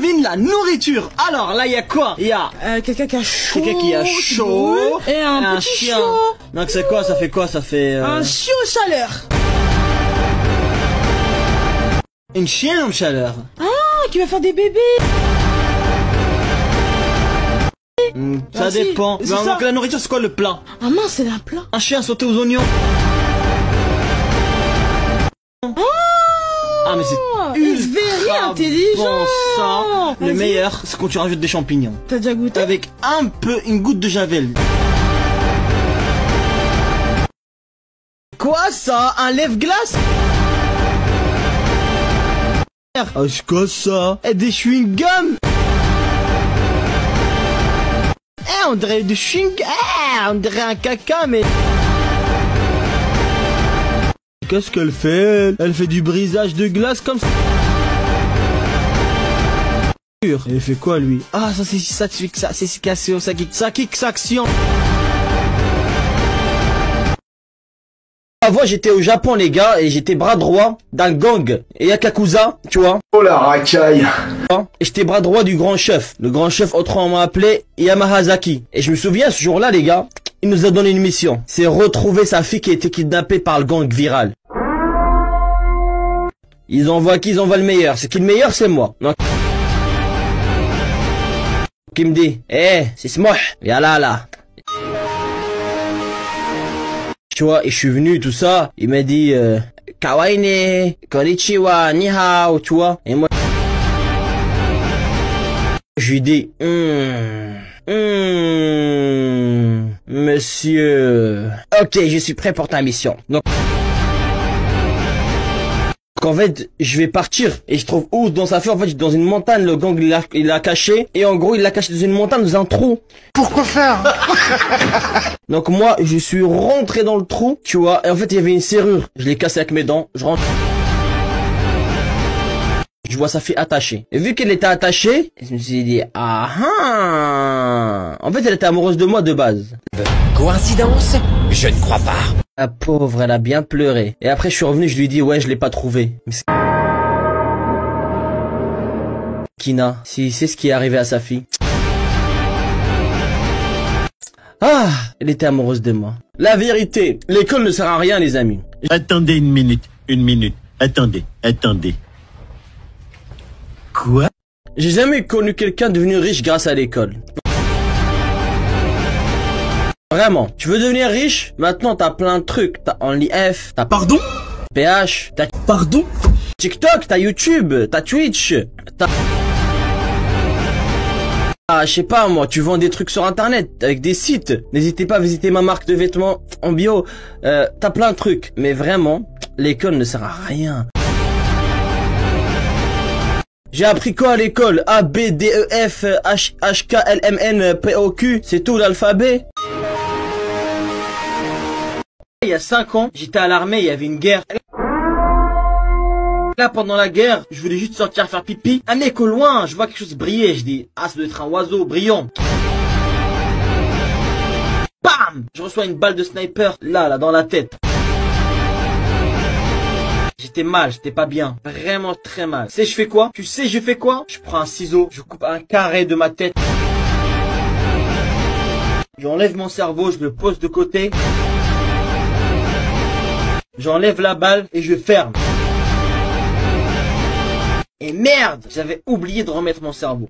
devine la nourriture. Alors là, il y a quoi? Il y a quelqu'un qui a chaud. quelqu'un qui a chaud. Et un petit chien. chiot. Donc c'est quoi? Ça fait quoi? Ça fait Un chien aux chaleurs. une chienne en chaleur. Ah, qui va faire des bébés. Ça Merci. dépend. C'est Donc ça. la nourriture, c'est quoi le plat? Ah mince, c'est un plat. Un chien sauté aux oignons. Ah mais c'est very intelligent. bon ça. Le Vas-y. meilleur, c'est quand tu rajoutes des champignons. T'as déjà goûté? Avec une goutte de javel. Quoi ça? Un lève-glace? Oh, c'est quoi ça? Eh, des chewing-gums? Eh, on dirait du chewing-gum. Eh, on dirait un caca, mais... Qu'est-ce qu'elle fait? Elle fait du brisage de glace comme ça. Elle fait quoi, lui? Ah, ça, c'est satisfaction, satisfaction. Avant, j'étais au Japon, les gars, et j'étais bras droit d'un gang et Yakuza, tu vois. Oh la racaille. Et j'étais bras droit du grand chef. Le grand chef, autrement appelé Yamahazaki. Et je me souviens, ce jour-là, les gars, il nous a donné une mission. C'est retrouver sa fille qui a été kidnappée par le gang viral. Ils envoient qui? Ils envoient le meilleur. C'est qui le meilleur? C'est moi. Donc, qui me dit, c'est Smoh, viens là. Tu vois, et je suis venu, tout ça, il m'a dit, kawaii konnichiwa, ni hao, tu vois, et moi, je lui dis, monsieur, ok, je suis prêt pour ta mission. Donc, en fait, je vais partir et je trouve où dans sa fille, en fait, dans une montagne, le gang il l'a caché et en gros il l'a caché dans une montagne, dans un trou. Pourquoi faire? Donc moi, je suis rentré dans le trou, tu vois, et en fait il y avait une serrure. Je l'ai cassée avec mes dents, je rentre. Je vois sa fille attachée. Et vu qu'elle était attachée, je me suis dit, en fait elle était amoureuse de moi de base. Coïncidence? Je ne crois pas. La pauvre, elle a bien pleuré. Et après je suis revenu, je lui ai dit, ouais, je l'ai pas trouvé. Mais Kina, si c'est ce qui est arrivé à sa fille. Ah, elle était amoureuse de moi. La vérité, l'école ne sert à rien, les amis. Attendez une minute. Attendez. Quoi? J'ai jamais connu quelqu'un devenu riche grâce à l'école. Vraiment, tu veux devenir riche? Maintenant t'as plein de trucs. T'as OnlyF, t'as Pardon? PH, t'as Pardon? TikTok, t'as YouTube, t'as Twitch, t'as... Ah, je sais pas moi, tu vends des trucs sur internet avec des sites. N'hésitez pas à visiter ma marque de vêtements en bio. T'as plein de trucs. Mais vraiment, l'école ne sert à rien. J'ai appris quoi à l'école? A, B, D, E, F, H, K, L, M, N, P, O, Q. C'est tout l'alphabet. Il y a 5 ans, j'étais à l'armée, il y avait une guerre. Là, pendant la guerre, je voulais juste sortir faire pipi. Un mec au loin, je vois quelque chose briller. Je dis, ah, ça doit être un oiseau brillant. Bam! Je reçois une balle de sniper, là, dans la tête. J'étais mal, j'étais pas bien. Vraiment très mal. Tu sais, je fais quoi? Tu sais, je fais quoi? Je prends un ciseau, je coupe un carré de ma tête. J'enlève mon cerveau, je le pose de côté. J'enlève la balle et je ferme. Et merde, j'avais oublié de remettre mon cerveau.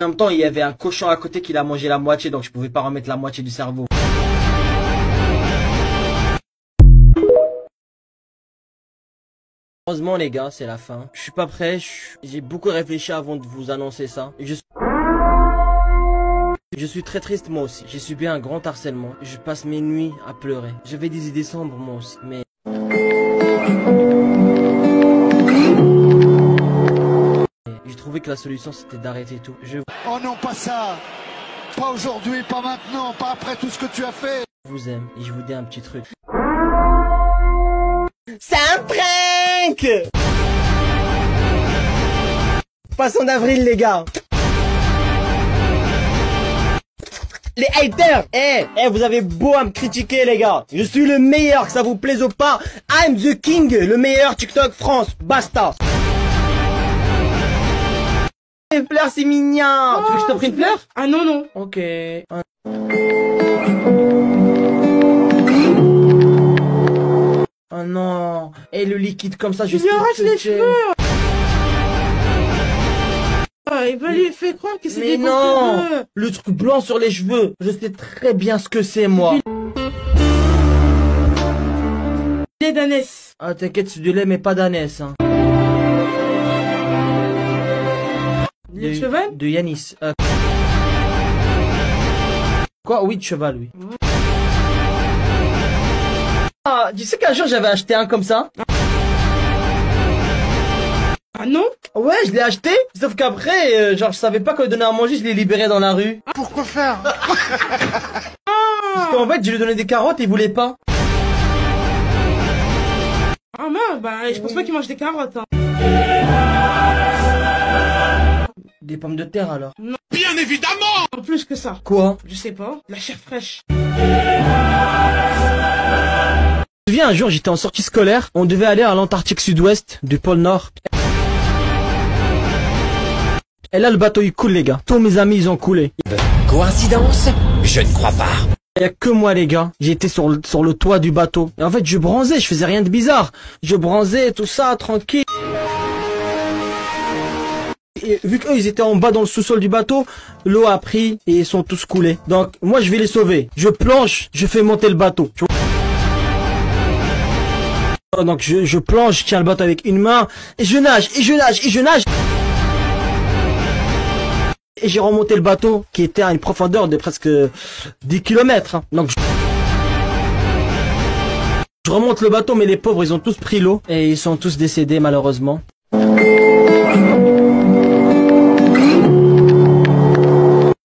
En même temps, il y avait un cochon à côté qui l'a mangé la moitié, donc je pouvais pas remettre la moitié du cerveau. Heureusement les gars, c'est la fin. Je suis pas prêt, j'ai beaucoup réfléchi avant de vous annoncer ça. Je suis très triste moi aussi. J'ai subi un grand harcèlement. Je passe mes nuits à pleurer. J'avais des idées sombres moi aussi, mais... J'ai trouvé que la solution c'était d'arrêter tout. Oh non, pas ça. Pas aujourd'hui, pas maintenant, pas après tout ce que tu as fait. Je vous aime et je vous dis un petit truc. C'est un prank! Poisson d'avril les gars. Les haters, vous avez beau à me critiquer les gars, je suis le meilleur, que ça vous plaise ou pas, I'm the king, le meilleur TikTok France, basta. Les fleurs, c'est mignon. Tu veux que je te prenne une fleur? Ah non, non. Ok. Oh non. Et le liquide comme ça, je Tu lui arraches les cheveux. Ah, il va lui faire croire que c'est Mais des bons non. cheveux. Le truc blanc sur les cheveux. Je sais très bien ce que c'est, moi. Lait d'ânesse. Ah, t'inquiète, c'est du lait, mais pas d'ânesse, hein. Lait de cheval. De Yanis. Quoi? Oui, de cheval, oui. Ah, tu sais qu'un jour j'avais acheté un comme ça? Ah non? Ouais, je l'ai acheté, sauf qu'après, genre je savais pas quoi lui donner à manger, je l'ai libéré dans la rue. Pourquoi faire? Parce qu'en fait, je lui donnais des carottes et il voulait pas. Ah mince, bah je pense pas qu'il mange des carottes. Hein. Des pommes de terre alors. Bien évidemment! En plus que ça. Quoi? Je sais pas. De la chair fraîche. Je me souviens un jour, j'étais en sortie scolaire, on devait aller à l'Antarctique Sud-Ouest du pôle Nord. Et là le bateau il coule les gars, tous mes amis ils ont coulé. Coïncidence? Je ne crois pas. Il y a que moi les gars, j'étais sur le toit du bateau. Et en fait je bronzais, je faisais rien de bizarre. Je bronzais, tout ça, tranquille. Et vu qu'eux ils étaient en bas dans le sous-sol du bateau, l'eau a pris et ils sont tous coulés. Donc moi je vais les sauver. Je planche, je fais monter le bateau. Donc je planche, je tiens le bateau avec une main, et je nage, et je nage, et je nage. Et j'ai remonté le bateau qui était à une profondeur de presque 10 km. Hein. Donc je remonte le bateau, mais les pauvres ils ont tous pris l'eau et ils sont tous décédés malheureusement.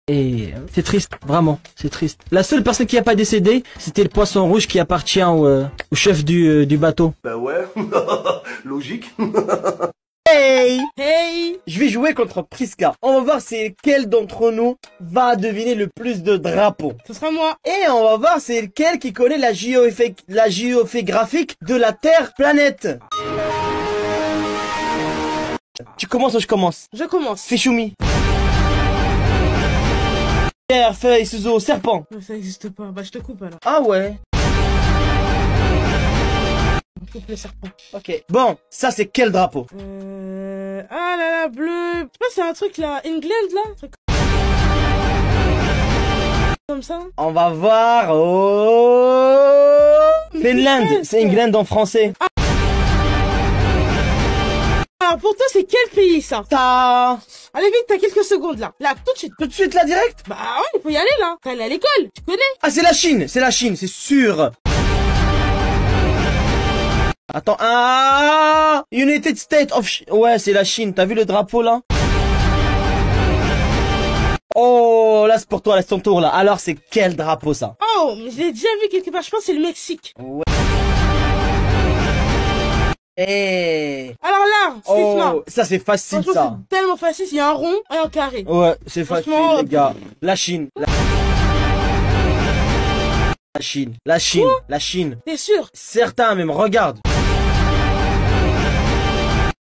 Et c'est triste, vraiment, c'est triste. La seule personne qui n'a pas décédé, c'était le poisson rouge qui appartient au chef du bateau. Bah ouais, logique. Hey! Hey! Je vais jouer contre Priska. On va voir c'est lequel d'entre nous va deviner le plus de drapeaux. Ce sera moi. Et on va voir c'est lequel qui connaît la géographique de la Terre planète. Tu commences ou je commence? Je commence. Fichoumi. Pierre, feuille, ciseaux, serpent. Non, ça existe pas. Bah je te coupe alors. Ah ouais. On coupe le serpent. Ok. Bon, ça c'est quel drapeau? Ah là là, bleu. Je sais pas, c'est un truc là. England là. Un truc comme ça. On va voir. Oh. Finland. C'est England en français. Alors pour toi, c'est quel pays ça? Ta. Allez vite, t'as quelques secondes là. Là, tout de suite. Tout de suite là direct? Bah ouais, il faut y aller là. T'es allé à l'école, tu connais. Ah c'est la Chine, c'est sûr. Attends, ah, United States of... Ouais, c'est la Chine, t'as vu le drapeau là? Oh, là c'est pour toi, laisse ton tour là. Alors c'est quel drapeau ça? Oh, mais je l'ai déjà vu quelque part, je pense que c'est le Mexique. Ouais. Eh. Alors là, c'est ça. Oh, ça c'est facile ça. Franchement, c'est tellement facile, il y a un rond et un carré. Ouais, c'est facile Franchement, les gars. La Chine. La Chine. La Chine. Quoi? La Chine. T'es sûr? Certains même, regarde.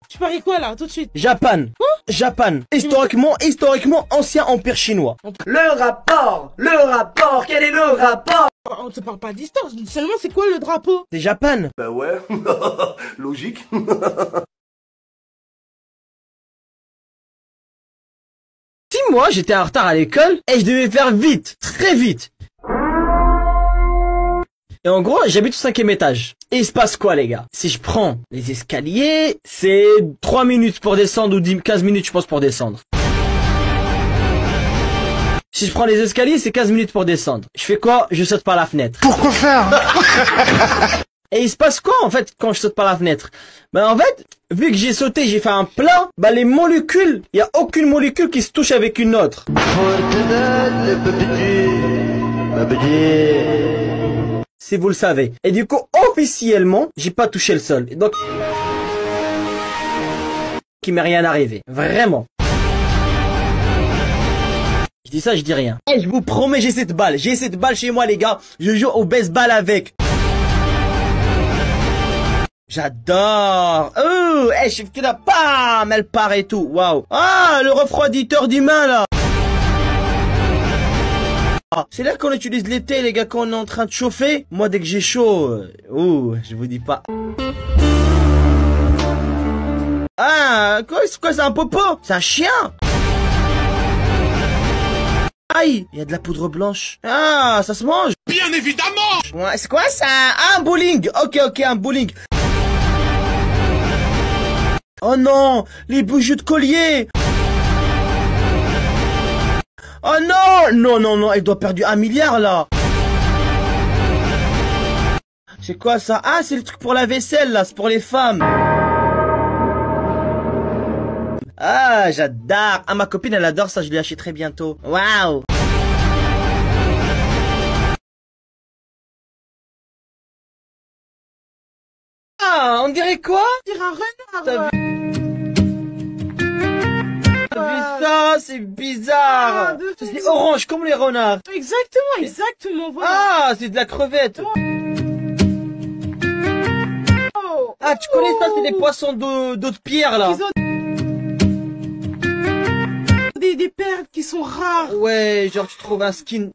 Tu paries quoi là, tout de suite? Japan. Japan. Historiquement, ancien empire chinois. Le rapport, quel est le rapport? On te parle pas d'histoire, seulement c'est quoi le drapeau? C'est Japan. Bah ouais, logique. Si moi j'étais en retard à l'école et je devais faire vite, très vite. Et en gros, j'habite au 5e étage. Et il se passe quoi les gars? Si je prends les escaliers, c'est 3 minutes pour descendre ou 15 minutes je pense pour descendre. Si je prends les escaliers, c'est 15 minutes pour descendre. Je fais quoi? Je saute par la fenêtre. Pourquoi faire? Et il se passe quoi en fait quand je saute par la fenêtre? Ben en fait, vu que j'ai sauté, j'ai fait un plat, ben les molécules, il y a aucune molécule qui se touche avec une autre. Si vous le savez. Et du coup, officiellement, j'ai pas touché le sol. Et donc, qui m'est rien arrivé. Vraiment. Je dis ça, je dis rien. Et je vous promets, j'ai cette balle. J'ai cette balle chez moi, les gars. Je joue au baseball avec. J'adore. Oh, hey, chef qui n'a pas, elle part et tout. Waouh. Ah, le refroiditeur d'humain là. C'est là qu'on utilise l'été, les gars, quand on est en train de chauffer. Moi, dès que j'ai chaud, je vous dis pas. Ah, quoi, c'est quoi, c'est un popo? C'est un chien? Aïe, il y a de la poudre blanche. Ah, ça se mange? Bien évidemment. Ouais, c'est quoi ça? Ah, un bowling. Ok, un bowling. Oh non, les bijoux de collier. Oh non, elle doit perdre 1 milliard là. C'est quoi ça? Ah, c'est le truc pour la vaisselle là, c'est pour les femmes. Ah, j'adore. Ah, ma copine elle adore ça, je lui achèterai bientôt. Waouh. Ah, on dirait quoi? On dirait un renard. T'as vu ça? C'est bizarre. C'est orange comme les renards. Exactement, voilà. Ah, c'est de la crevette. Ah, tu connais ça, c'est des poissons d'eau de pierre là. Des perles qui sont rares. Ouais, genre tu trouves un skin.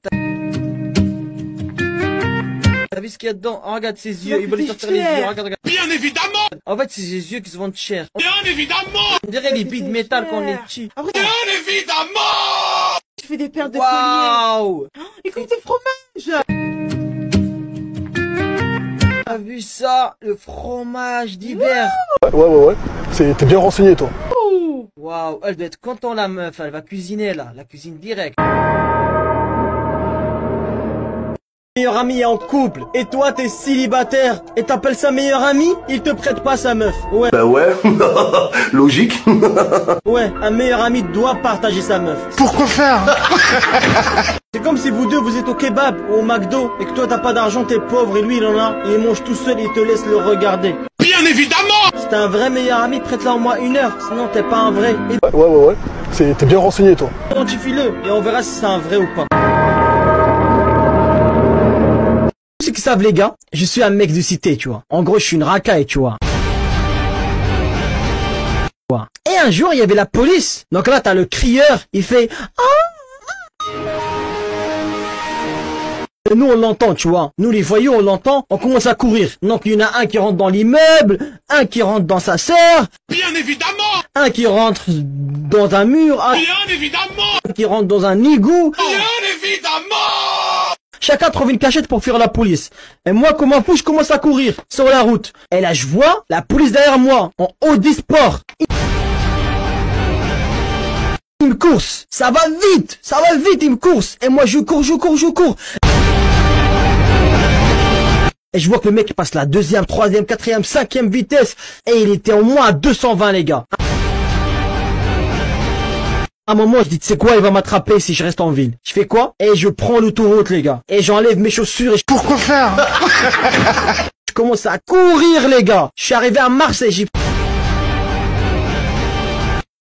T'as vu ce qu'il y a dedans? Oh, regarde ses yeux, il veut lui sortir les yeux, regarde. Bien évidemment. En fait, c'est ses yeux qui se vendent cher. Bien évidemment. On dirait les billes de métal quand on est petit. Après, Bien évidemment. tu fais des perles de collier. Waouh! Écoute le fromage. T'as vu ça? Le fromage d'hiver. Ouais. T'es bien renseigné, toi. Waouh, elle doit être contente la meuf, elle va cuisiner là, la cuisine directe. Meilleur ami est en couple, et toi t'es célibataire, et t'appelles ça meilleur ami? Il te prête pas sa meuf, ouais. Bah ouais, logique. Ouais, un meilleur ami doit partager sa meuf. Pourquoi faire? C'est comme si vous deux vous êtes au kebab ou au McDo, et que toi t'as pas d'argent, t'es pauvre, et lui il en a, il mange tout seul et il te laisse le regarder. Bien évidemment. Si t'es un vrai meilleur ami, prête-la en moins 1 heure, sinon t'es pas un vrai. Et Ouais. T'es bien renseigné, toi. identifie-le, et on verra si c'est un vrai ou pas. Ceux qui savent les gars, je suis un mec de cité, tu vois. En gros, je suis une racaille, tu vois. Et un jour, il y avait la police. Donc là, t'as le crieur, il fait... Et nous, on l'entend, tu vois. Nous, les voyous, on l'entend, on commence à courir. Donc, il y en a un qui rentre dans l'immeuble, un qui rentre dans sa sœur, Bien évidemment. un qui rentre dans un mur, un Bien évidemment. qui rentre dans un égout. Bien évidemment. Chacun trouve une cachette pour fuir la police. Et moi, comme un fou, je commence à courir sur la route. Et là, je vois la police derrière moi, en haut des sports. Il me course. Ça va vite, il me course. Et moi, je cours. Et je vois que le mec passe la 2e, 3e, 4e, 5e vitesse. Et il était au moins à 220, les gars. À un moment, je dis, tu sais quoi, il va m'attraper si je reste en ville. Je fais quoi? Et je prends l'autoroute, les gars. Et j'enlève mes chaussures et Pourquoi faire? je commence à courir, les gars. Je suis arrivé à Marseille, j'ai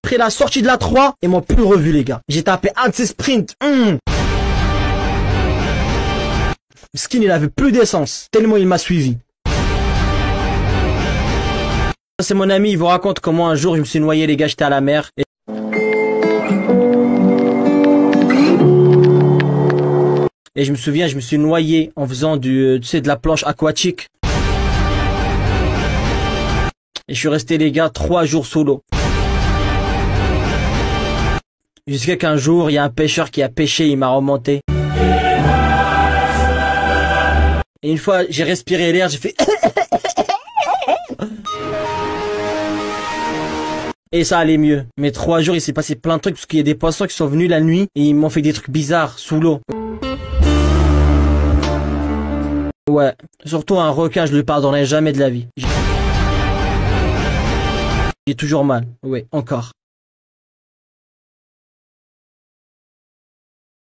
pris la sortie de la 3 et m'ont plus revu, les gars. J'ai tapé un de ces sprints. Skin, il avait plus d'essence. Tellement il m'a suivi. C'est mon ami, il vous raconte comment un jour je me suis noyé, les gars, j'étais à la mer. Et je me souviens, je me suis noyé en faisant tu sais, de la planche aquatique. Et je suis resté, les gars, 3 jours sous l'eau. Jusqu'à qu'un jour, il y a un pêcheur qui a pêché, il m'a remonté. Et une fois, j'ai respiré l'air, j'ai fait... Et ça allait mieux. Mais 3 jours, il s'est passé plein de trucs parce qu'il y a des poissons qui sont venus la nuit et ils m'ont fait des trucs bizarres sous l'eau. Ouais, surtout un requin, je lui pardonnerai jamais de la vie. J'ai toujours mal, ouais, encore.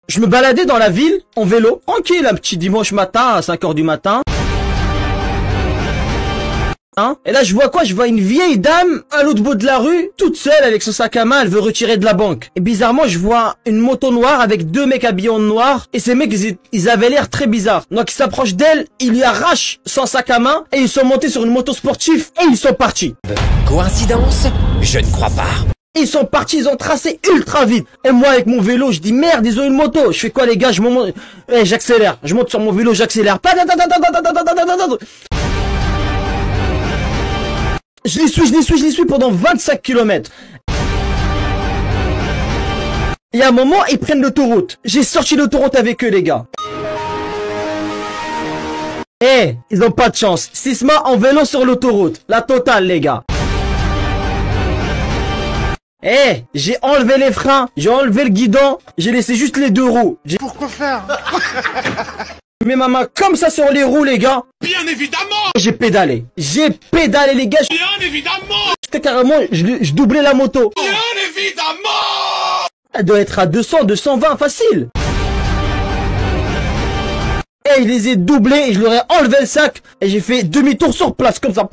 Je me baladais dans la ville, en vélo, tranquille, un petit dimanche matin, à 5 h du matin. Hein? Et là, je vois quoi? Je vois une vieille dame à l'autre bout de la rue, toute seule avec son sac à main, elle veut retirer de la banque. Et bizarrement, je vois une moto noire avec deux mecs habillés en noir. Et ces mecs, ils avaient l'air très bizarres. Donc, ils s'approchent d'elle, ils lui arrachent son sac à main et ils sont montés sur une moto sportive et ils sont partis. Coïncidence? Je ne crois pas. Ils sont partis, ils ont tracé ultra vite. Et moi, avec mon vélo, je dis merde, ils ont une moto. Je fais quoi, les gars? Je monte, j'accélère. Je monte sur mon vélo, j'accélère. Je les suis pendant 25 km. Il y a un moment, ils prennent l'autoroute. J'ai sorti l'autoroute avec eux, les gars. Ils ont pas de chance. Sisma en vélo sur l'autoroute. La totale, les gars. J'ai enlevé les freins, j'ai enlevé le guidon, j'ai laissé juste les deux roues. Pourquoi faire? Je mets ma main comme ça sur les roues, les gars. Bien évidemment. J'ai pédalé, les gars. Bien évidemment. J'étais carrément, je doublais la moto. Bien évidemment. Elle doit être à 200, 220 facile. Et je les ai doublés et je leur ai enlevé le sac. Et j'ai fait demi-tour sur place comme ça.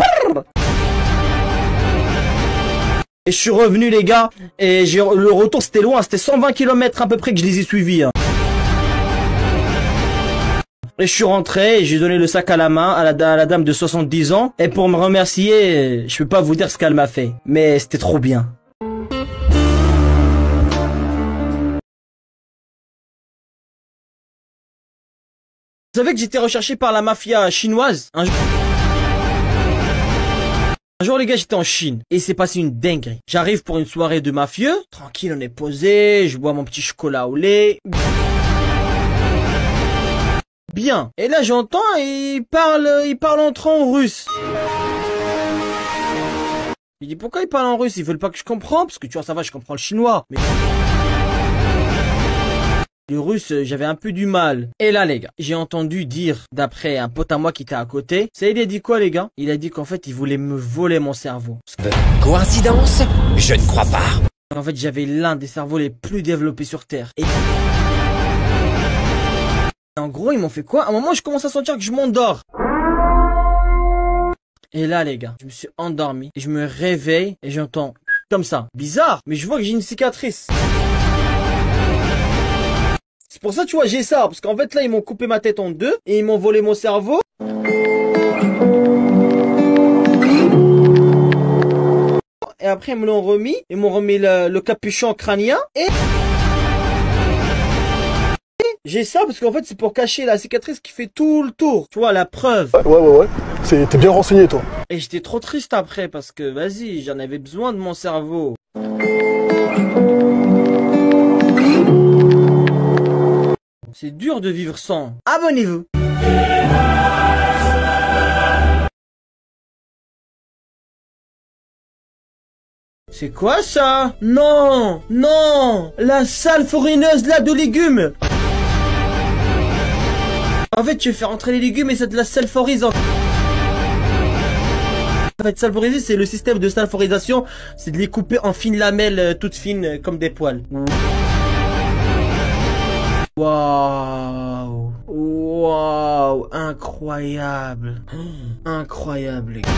Et je suis revenu, les gars, et le retour c'était loin, c'était 120 km à peu près que je les ai suivis. Hein. Et je suis rentré et j'ai donné le sac à la main à la dame de 70 ans. Et pour me remercier, je peux pas vous dire ce qu'elle m'a fait, mais c'était trop bien. Vous savez que j'étais recherché par la mafia chinoise un jour, les gars, j'étais en Chine et il s'est passé une dinguerie. J'arrive pour une soirée de mafieux. Tranquille, on est posé. Je bois mon petit chocolat au lait. Bien. Et là, j'entends, ils parlent entre eux en russe. Je dis, pourquoi ils parlent en russe? Ils veulent pas que je comprenne? Parce que tu vois, ça va, je comprends le chinois. Mais le russe, j'avais un peu du mal. Et là, les gars, j'ai entendu dire, d'après un pote à moi qui était à côté, ça, il a dit quoi, les gars? Il a dit qu'en fait, il voulait me voler mon cerveau. Coïncidence? Je ne crois pas. En fait, j'avais l'un des cerveaux les plus développés sur Terre. Et en gros, ils m'ont fait quoi? À un moment, je commence à sentir que je m'endors. Et là, les gars, je me suis endormi. Et je me réveille et j'entends comme ça. Bizarre, mais je vois que j'ai une cicatrice. C'est pour ça, tu vois, j'ai ça. Parce qu'en fait, là, ils m'ont coupé ma tête en deux. Et ils m'ont volé mon cerveau. Et après, ils me l'ont remis. Ils m'ont remis le capuchon crânien. Et j'ai ça parce qu'en fait, c'est pour cacher la cicatrice qui fait tout le tour. Tu vois, la preuve. Ouais. T'es bien renseigné, toi. Et j'étais trop triste après parce que, vas-y, j'en avais besoin de mon cerveau. C'est dur de vivre sans. Abonnez-vous. C'est quoi ça? Non, la salle forineuse là de légumes. En fait, tu fais rentrer les légumes et c'est de la sulfurisation. En fait, sulfuriser, c'est le système de sulfurisation. C'est de les couper en fines lamelles, toutes fines, comme des poils. Waouh, incroyable. Incroyable, les gars.